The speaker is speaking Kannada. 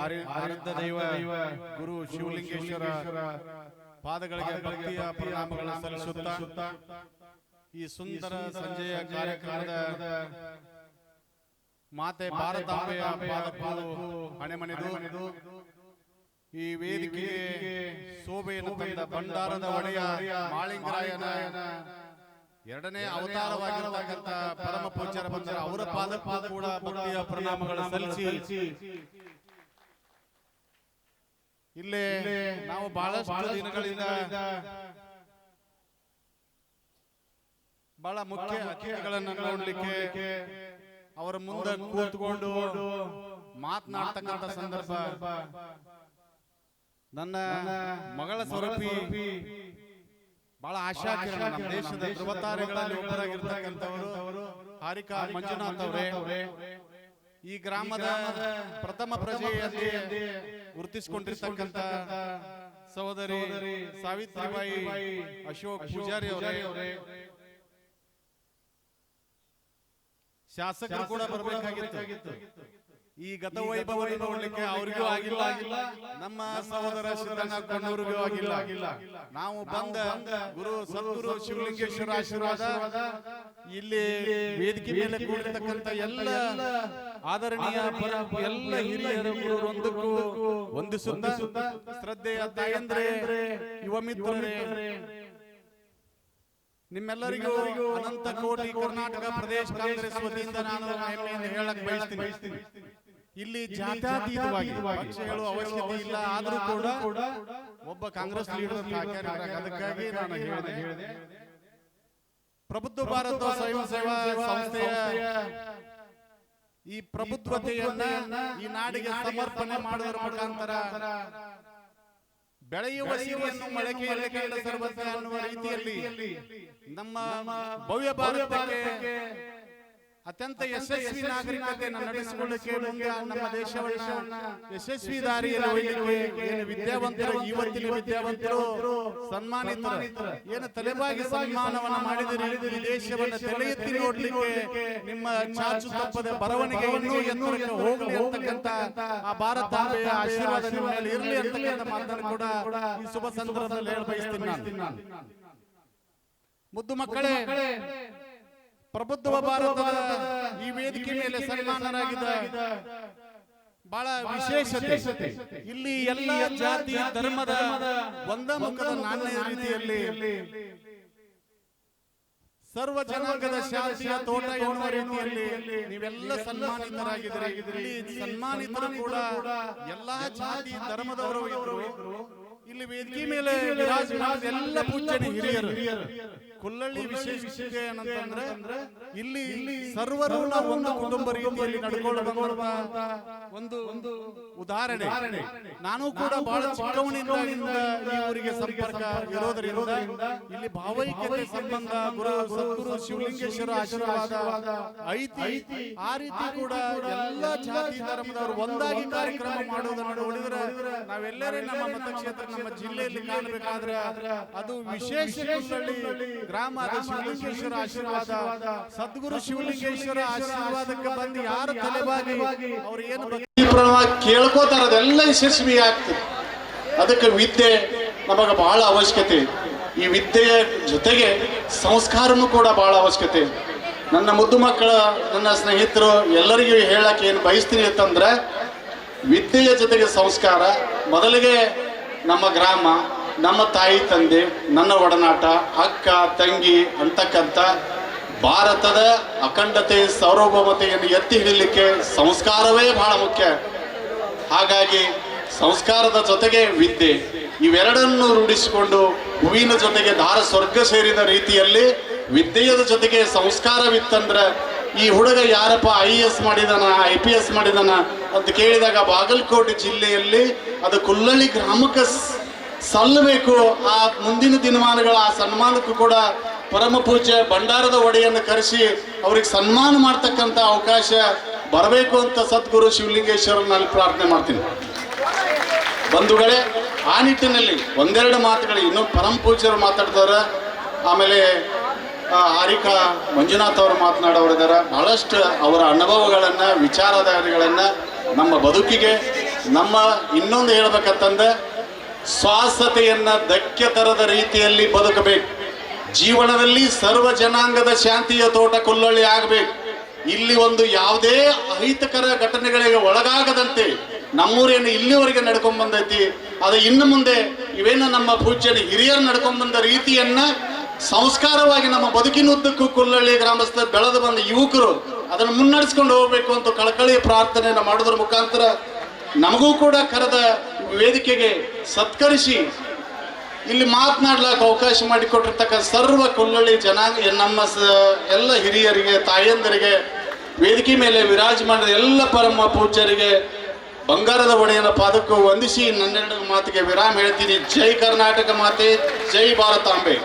ಆರಾಧ್ಯ ದೈವ ಗುರು ಶಿವಲಿಂಗೇಶ್ವರ ಪಾದಗಳಿಗೆ ಭಕ್ತಿಯ ಪ್ರಣಾಮಗಳನ್ನು ಸಲ್ಲಿಸುತ್ತಾ ಈ ಸುಂದರ ಸಂಜೆಯ ಕಾರ್ಯಕ್ರಮದ ಮಾತೆ ಭಾರತಾಂಬೆಯ ಪಾದಕ್ಕೂ ಹಣೆಮಣಿದು ಈ ವೇದಿಕೆಗೆ ಶೋಭೆಯನ್ನು ತಂದ ಭಂಡಾರದ ಒಡೆಯ ಮಾಳಿಂಗರಾಯನ ಎರಡನೇ ಅವತಾರವಾಗಿರತಕ್ಕಂಥ ಪರಮ ಪೂಜ್ಯರ ಬಂದರ ಅವರ ಪಾದಕ್ಕೂ ಕೂಡ ಭಕ್ತಿಯ ಪ್ರಣಾಮಗಳನ್ನು ಸಲ್ಲಿಸಿ ಇಲ್ಲೇ ನಾವು ಬಹಳಷ್ಟು ದಿನಗಳಿಂದ ಬಹಳ ಮುಖ್ಯ ಅತಿಥಿಗಳನ್ನು ನೋಡ್ಲಿಕ್ಕೆ ಅವರ ಮುಂದೆ ಕೂತ್ಕೊಂಡು ಮಾತನಾಡ್ತಕ್ಕಂಥ ಸಂದರ್ಭ ನನ್ನ ಮಗಳ ಸ್ವರೂಪಿ ಬಹಳ ಆಶಾ ಕಿರಣ ನಮ್ಮ ದೇಶದ ಧ್ರುವತಾರೆಗಳಲ್ಲಿ ಒಬ್ಬರಾಗಿರ್ತಕ್ಕಂಥವರು ಹಾರಿಕಾ ಮಂಜುನಾಥ್ ಅವರೇ ಈ ಗ್ರಾಮದ ಪ್ರಥಮ ಪ್ರಜೆಯಲ್ಲಿ ಗುರುತಿಸಿಕೊಂಡಿರ್ತಕ್ಕಂಥ ಸಹೋದರಿ ಸಾವಿತ್ರಿಬಾಯಿ ಅಶೋಕ್ ಪೂಜಾರಿ ಅವರೇ ಶಾಸಕರು ಕೂಡ ಬರಬೇಕಾಗಿತ್ತು ಈ ಗತ ವೈಭವವನ್ನು ನೋಡ್ಲಿಕ್ಕೆ ಅವರಿಗೂ ಆಗಿಲ್ಲ ನಮ್ಮ ಸಹೋದರ ಸಿದ್ದಣ್ಣ ಕೊಣ್ಣೂರಿಗೂ ಆಗಿಲ್ಲ ನಾವು ಬಂದ ಗುರು ಸದ್ಗುರು ಶಿವಲಿಂಗೇಶ್ವರ ಆಶೀರ್ವಾದ ಇಲ್ಲಿ ವೇದಿಕೆ ಮೇಲೆ ಕೂಡಿರ್ತಕ್ಕಂಥ ಎಲ್ಲ ಆದರಣೀಯ ಎಲ್ಲ ಹಿರಿಯರು ಗುರುವೃಂದಕ್ಕೂ ವಂದಿಸುತ್ತಾ ಶ್ರದ್ಧೆಯ ತಾಯಂದ್ರೆ ಯುವ ಮಿತ್ರರೇ ನಿಮ್ಮೆಲ್ಲರಿಗೂ ಅನಂತ ಕೋಟಿ ಕರ್ನಾಟಕ ಪ್ರದೇಶ ಕಾಂಗ್ರೆಸ್ ವತಿಯಿಂದ ನಾನು ಹೆಮ್ಮೆಯಿಂದ ಹೇಳಕ್ ಬಯಸ್ತೀನಿ. ಇಲ್ಲಿ ಜಾತ್ಯತೀತವಾಗಿ ಪಕ್ಷ ಹೇಳುವ ಅವಶ್ಯಕತೆ ಇಲ್ಲ, ಆದ್ರೂ ಕೂಡ ಒಬ್ಬ ಕಾಂಗ್ರೆಸ್ ಲೀಡರ್ ಅದಕ್ಕಾಗಿ ನಾನು ಹೇಳಿದೆ. ಪ್ರಬುದ್ಧ ಭಾರತ ಸ್ವಯಂ ಸೇವಾ ಸಂಸ್ಥೆಯ ಈ ಪ್ರಬುದ್ಧತೆಯನ್ನ ಈ ನಾಡಿಗೆ ಸಮರ್ಪಣೆ ಮಾಡುವುದರ ಮುಖಾಂತರ ಬೆಳೆಯುವ ಸಿರಿಯನ್ನು ಮೊಳಕೆಯಲ್ಲಿ ಕಂಡ ಸರ್ವತ್ರ ಅನ್ನುವ ರೀತಿಯಲ್ಲಿ ನಮ್ಮ ಭವ್ಯ ಭಾರತಕ್ಕೆ ಅತ್ಯಂತ ಯಶಸ್ವಿ ನಾಗರಿಕತೆಯನ್ನು ನಡೆಸಿಕೊಳ್ಳಕ್ಕೆ ಮುಂದೆ ನಮ್ಮ ದೇಶವನ್ನ ಯಶಸ್ವಿ ದಾರಿಯಲ್ಲಿ ಒಯ್ಯಲಿಕ್ಕೆ ಏನು ವಿದ್ಯಾವಂತರು ಇವತ್ತಿನ ವಿದ್ಯಾವಂತರು ಸನ್ಮಾನಿತರು ಏನು ತಲೆಬಾಗಿ ಸನ್ಮಾನವನ್ನ ಮಾಡಿದರೆ ಈ ದೇಶವನ್ನು ತಲೆ ಎತ್ತಿ ನೋಡ್ಲಿಕ್ಕೆ ನಿಮ್ಮ ಚಾಚು ತಪ್ಪದ ಬರವಣಿಗೆ ಇನ್ನೂ ಎತ್ತರಕ್ಕೆ ಹೋಗಲಿ ಅಂತಕ್ಕಂಥ ಆ ಭಾರತಾಂಬೆಯ ಆಶೀರ್ವಾದ ನಿಮ್ಮ ಮೇಲೆ ಇರಲಿ ಅಂತಕ್ಕಂಥ ಮಾತನ್ನು ಕೂಡ ಈ ಶುಭ ಸಂದರ್ಭದಲ್ಲಿ ಹೇಳ ಬಯಸ್ತೀನಿ ನಾನು. ಮುದ್ದು ಮಕ್ಕಳೇ, ಪ್ರಬುದ್ಧ ಭಾರತದ ಈ ವೇದಿಕೆ ಮೇಲೆ ಸನ್ಮಾನರಾಗಿದ್ದ ಬಹಳ ವಿಶೇಷತೆ ಇಲ್ಲಿ ಎಲ್ಲ ಜಾತಿ ಧರ್ಮದ ಒಂದ ಮುಖದ ನಾಣ್ಯ ರೀತಿಯಲ್ಲಿ ಸರ್ವ ಜನಾಂಗದ ಶಾಂತಿಯ ತೋಟ ಎನ್ನುವ ರೀತಿಯಲ್ಲಿ ನೀವೆಲ್ಲ ಸನ್ಮಾನಿತರಾಗಿದ್ದೀರಿ. ಇಲ್ಲಿ ಸನ್ಮಾನಿತರು ಕೂಡ ಎಲ್ಲಾ ಜಾತಿ ಧರ್ಮದವರು ಇದ್ರು. ಇಲ್ಲಿ ವೇದಿಕೆ ಮೇಲೆ ವಿರಾಜಮಾನ ಎಲ್ಲ ಪೂಜ್ಯನ ಹಿರಿಯರು. ಕುಲ್ಲಳ್ಳಿ ವಿಶೇಷತೆ ಏನಂತಂದ್ರೆ ಇಲ್ಲಿ ಸರ್ವರು ನಾವು ಒಂದು ಕುಟುಂಬ ರೀತಿಯಲ್ಲಿ ನಡ್ಕೊಳ್ಳುವ ಒಂದು ಉದಾಹರಣೆ. ನಾನು ಕೂಡ ಬಹಳ ಚಿಕ್ಕವನಿಂದ ಈ ಊರಿಗೆ ಸಂಪರ್ಕ ಇರೋದರಿಂದ ಇಲ್ಲಿ ಭಾವೈಕ್ಯತೆ ಸಂಬಂಧ ಸದ್ಗುರು ಶಿವಲಿಂಗೇಶ್ವರ ಆಶೀರ್ವಾದ ಐತಿ. ಆ ರೀತಿ ಕೂಡ ಎಲ್ಲ ಜಾತಿ ಧರ್ಮದವರು ಒಂದಾಗಿ ಕಾರ್ಯಕ್ರಮ ಮಾಡುವುದನ್ನು ನೋಡಿದ್ರೆ ನಾವೆಲ್ಲರೇ ನಮ್ಮ ಮತಕ್ಷೇತ್ರ ನಮ್ಮ ಜಿಲ್ಲೆಯಲ್ಲಿ ಕಾಣಬೇಕಾದ್ರೆ ಅದು ವಿಶೇಷ ಕುಲ್ಲಳ್ಳಿ ಗ್ರಾಮದ ಶಿವಲಿಂಗೇಶ್ವರ ಆಶೀರ್ವಾದ ಸದ್ಗುರು ಶಿವಲಿಂಗೇಶ್ವರ ಆಶೀರ್ವಾದಕ್ಕೆ ಬಂದು ಯಾರು ತಲೆಬಾಗಿ ಅವ್ರು ಏನು ಕೇಳ್ಕೋತಾರ ಅದೆಲ್ಲ ಯಶಸ್ವಿ ಆಗ್ತದೆ. ಅದಕ್ಕೆ ವಿದ್ಯೆ ನಮಗೆ ಬಹಳ ಅವಶ್ಯಕತೆ. ಈ ವಿದ್ಯೆಯ ಜೊತೆಗೆ ಸಂಸ್ಕಾರನೂ ಕೂಡ ಬಹಳ ಅವಶ್ಯಕತೆ. ನನ್ನ ಮುದ್ದು ಮಕ್ಕಳ ನನ್ನ ಸ್ನೇಹಿತರು ಎಲ್ಲರಿಗೂ ಹೇಳಕ್ಕೆ ಏನು ಬಯಸ್ತೀನಿ ಅಂತಂದ್ರೆ ವಿದ್ಯೆಯ ಜೊತೆಗೆ ಸಂಸ್ಕಾರ. ಮೊದಲಿಗೆ ನಮ್ಮ ಗ್ರಾಮ, ನಮ್ಮ ತಾಯಿ ತಂದೆ, ನನ್ನ ಒಡನಾಟ, ಅಕ್ಕ ತಂಗಿ ಅಂತಕ್ಕಂಥ ಭಾರತದ ಅಖಂಡತೆ ಸಾರ್ವಭೌಮತೆಯನ್ನು ಎತ್ತಿ ಹಿಡಿಯಲಿಕ್ಕೆ ಸಂಸ್ಕಾರವೇ ಬಹಳ ಮುಖ್ಯ. ಹಾಗಾಗಿ ಸಂಸ್ಕಾರದ ಜೊತೆಗೆ ವಿದ್ಯೆ ಇವೆರಡನ್ನು ರೂಢಿಸಿಕೊಂಡು ಹೂವಿನ ಜೊತೆಗೆ ದಾರ ಸ್ವರ್ಗ ಸೇರಿದ ರೀತಿಯಲ್ಲಿ ವಿದ್ಯೆಯ ಜೊತೆಗೆ ಸಂಸ್ಕಾರವಿತ್ತಂದ್ರೆ ಈ ಹುಡುಗ ಯಾರಪ್ಪ IAS ಮಾಡಿದಾನ IPS ಮಾಡಿದಾನ ಅಂತ ಕೇಳಿದಾಗ ಬಾಗಲಕೋಟೆ ಜಿಲ್ಲೆಯಲ್ಲಿ ಅದು ಕುಲ್ಲಳ್ಳಿ ಗ್ರಾಮಕ್ಕೆ ಸಲ್ಲಬೇಕು. ಆ ಮುಂದಿನ ದಿನಮಾನಗಳ ಆ ಸನ್ಮಾನಕ್ಕೂ ಕೂಡ ಪರಮ ಪೂಜ್ಯ ಭಂಡಾರದ ಒಡೆಯನ್ನು ಕರೆಸಿ ಅವ್ರಿಗೆ ಸನ್ಮಾನ ಮಾಡ್ತಕ್ಕಂಥ ಅವಕಾಶ ಬರಬೇಕು ಅಂತ ಸದ್ಗುರು ಶಿವಲಿಂಗೇಶ್ವರನಲ್ಲಿ ಪ್ರಾರ್ಥನೆ ಮಾಡ್ತೀನಿ. ಬಂಧುಗಳೇ, ಆ ನಿಟ್ಟಿನಲ್ಲಿ ಒಂದೆರಡು ಮಾತುಗಳು ಇನ್ನೂ ಪರಮ ಪೂಜ್ಯರು ಮಾತಾಡ್ತಾರೆ, ಆಮೇಲೆ ಹಾರಿಕಾ ಮಂಜುನಾಥ್ ಅವರು ಮಾತನಾಡೋರಿದ್ದಾರೆ. ಬಹಳಷ್ಟು ಅವರ ಅನುಭವಗಳನ್ನು ವಿಚಾರಧಾರೆಗಳನ್ನು ನಮ್ಮ ಬದುಕಿಗೆ ನಮ್ಮ ಇನ್ನೊಂದು ಹೇಳ್ಬೇಕಂತಂದ ಸ್ವಾಸ್ಥತೆಯನ್ನ ಧಕ್ಕೆ ತರದ ರೀತಿಯಲ್ಲಿ ಬದುಕಬೇಕು. ಜೀವನದಲ್ಲಿ ಸರ್ವ ಜನಾಂಗದ ಶಾಂತಿಯ ತೋಟ ಕೊಲ್ಲೊಳ್ಳಿ ಆಗಬೇಕು. ಇಲ್ಲಿ ಒಂದು ಯಾವುದೇ ಅಹಿತಕರ ಘಟನೆಗಳಿಗೆ ಒಳಗಾಗದಂತೆ ನಮ್ಮೂರೇನು ಇಲ್ಲಿವರೆಗೆ ನಡ್ಕೊಂಡ್ ಬಂದೈತಿ, ಅದು ಇನ್ನು ಮುಂದೆ ಇವೇನು ನಮ್ಮ ಪೂಜ್ಯನ ಹಿರಿಯರು ನಡ್ಕೊಂಡ್ ಬಂದ ರೀತಿಯನ್ನ ಸಂಸ್ಕಾರವಾಗಿ ನಮ್ಮ ಬದುಕಿನುದ್ದಕ್ಕೂ ಕೊಲ್ಲಳ್ಳಿ ಗ್ರಾಮಸ್ಥ ಬೆಳೆದು ಬಂದ ಯುವಕರು ಅದನ್ನು ಮುನ್ನಡೆಸ್ಕೊಂಡು ಹೋಗ್ಬೇಕು ಅಂತ ಕಳಕಳಿ ಪ್ರಾರ್ಥನೆಯನ್ನು ಮಾಡೋದ್ರ ಮುಖಾಂತರ ನಮಗೂ ಕೂಡ ಕರೆದ ವೇದಿಕೆಗೆ ಸತ್ಕರಿಸಿ ಇಲ್ಲಿ ಮಾತನಾಡ್ಲಿಕ್ಕೆ ಅವಕಾಶ ಮಾಡಿಕೊಟ್ಟಿರ್ತಕ್ಕ ಸರ್ವ ಕೊಲ್ಲಳ್ಳಿ ಜನಾಂಗ ನಮ್ಮ ಎಲ್ಲ ಹಿರಿಯರಿಗೆ, ತಾಯಂದರಿಗೆ, ವೇದಿಕೆ ಮೇಲೆ ವಿರಾಜಮಾನದ ಎಲ್ಲ ಪರಮ ಪೂಜ್ಯರಿಗೆ ಬಂಗಾರದ ಒಡೆಯನ ಪಾದಕ್ಕೂ ವಂದಿಸಿ ನನ್ನೆರಡು ಮಾತಿಗೆ ವಿರಾಮ ಹೇಳ್ತೀನಿ. ಜೈ ಕರ್ನಾಟಕ ಮಾತೆ, ಜೈ ಭಾರತಾಂಬೆ.